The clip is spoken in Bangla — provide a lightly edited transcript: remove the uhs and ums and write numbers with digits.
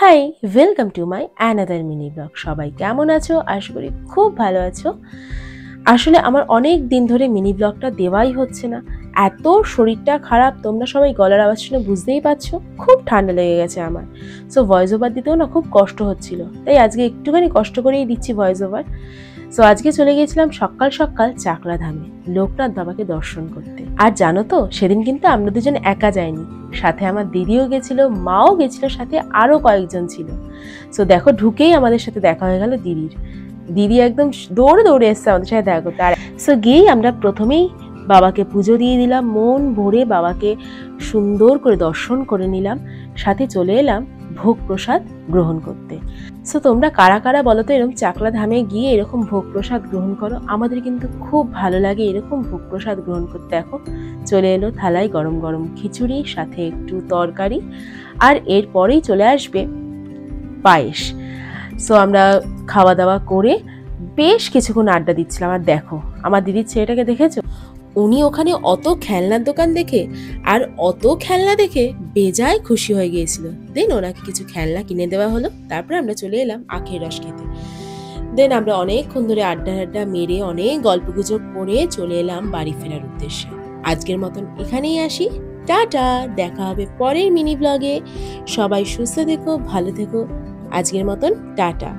High, welcome to my another mini blog. সবাই কেমন আছো? আশা করি খুব ভালো আছো। আসলে আমার অনেক দিন ধরে মিনি ব্লগটা দেওয়াই হচ্ছে না। এত শরীরটা খারাপ, তোমরা সবাই গলার আওয়াজ শুনে বুঝতেই পারছো। খুব ঠান্ডা লেগে গেছে আমার। সো ভয়েস ওভার দিতেও না খুব কষ্ট হচ্ছিল, তাই আজকে একটুখানি কষ্ট করেই দিচ্ছি ভয়েস ওভার। সো আজকে চলে গিয়েছিলাম সকাল সকাল চাকলা ধামে লোকনাথ বাবাকে দর্শন করতে। আর জানো তো, সেদিন কিন্তু আমরা দুজন একা যাইনি, সাথে আমার দিদিও গেছিল, মাও গেছিল, সাথে আরো কয়েকজন ছিল। সো দেখো, ঢুকেই আমাদের সাথে দেখা হয়ে গেল দিদির। দিদি একদম দৌড়ে দৌড়ে এসছে আমাদের সাথে দেখা করতে। আর সো গিয়েই আমরা প্রথমেই বাবাকে পুজো দিয়ে দিলাম, মন ভরে বাবাকে সুন্দর করে দর্শন করে নিলাম, সাথে চলে এলাম ভোগ প্রসাদ গ্রহণ করতে। সো তোমরা কারা কারা বলো তো এরকম চাকলা ধামে গিয়ে এরকম ভোগ প্রসাদ গ্রহণ করো? আমাদের কিন্তু খুব ভালো লাগে এরকম ভোগ প্রসাদ গ্রহণ করতে। দেখো, চলে এলো থালায় গরম গরম খিচুড়ি, সাথে একটু তরকারি, আর এরপরেই চলে আসবে পায়েস। সো আমরা খাওয়া দাওয়া করে বেশ কিছুক্ষণ আড্ডা দিচ্ছিলাম। আর দেখো, আমার দিদির ছেলেটাকে দেখেছো? উনি ওখানে অত খেলনার দোকান দেখে আর অত খেলনা দেখে বেজায় খুশি হয়ে গিয়েছিল। দেন ওনাকে কিছু খেলনা কিনে দেওয়া হলো, তারপরে আমরা চলে এলাম আখের রস খেতে। দেন আমরা অনেকক্ষণ ধরে আড্ডা আড্ডা মেরে অনেক গল্পগুজব করে চলে এলাম বাড়ি ফেরার উদ্দেশ্যে। আজকের মতন এখানেই আসি, টাটা। দেখা হবে পরের মিনি ব্লগে। সবাই সুস্থ থেকো, ভালো থেকো। আজকের মতন টাটা।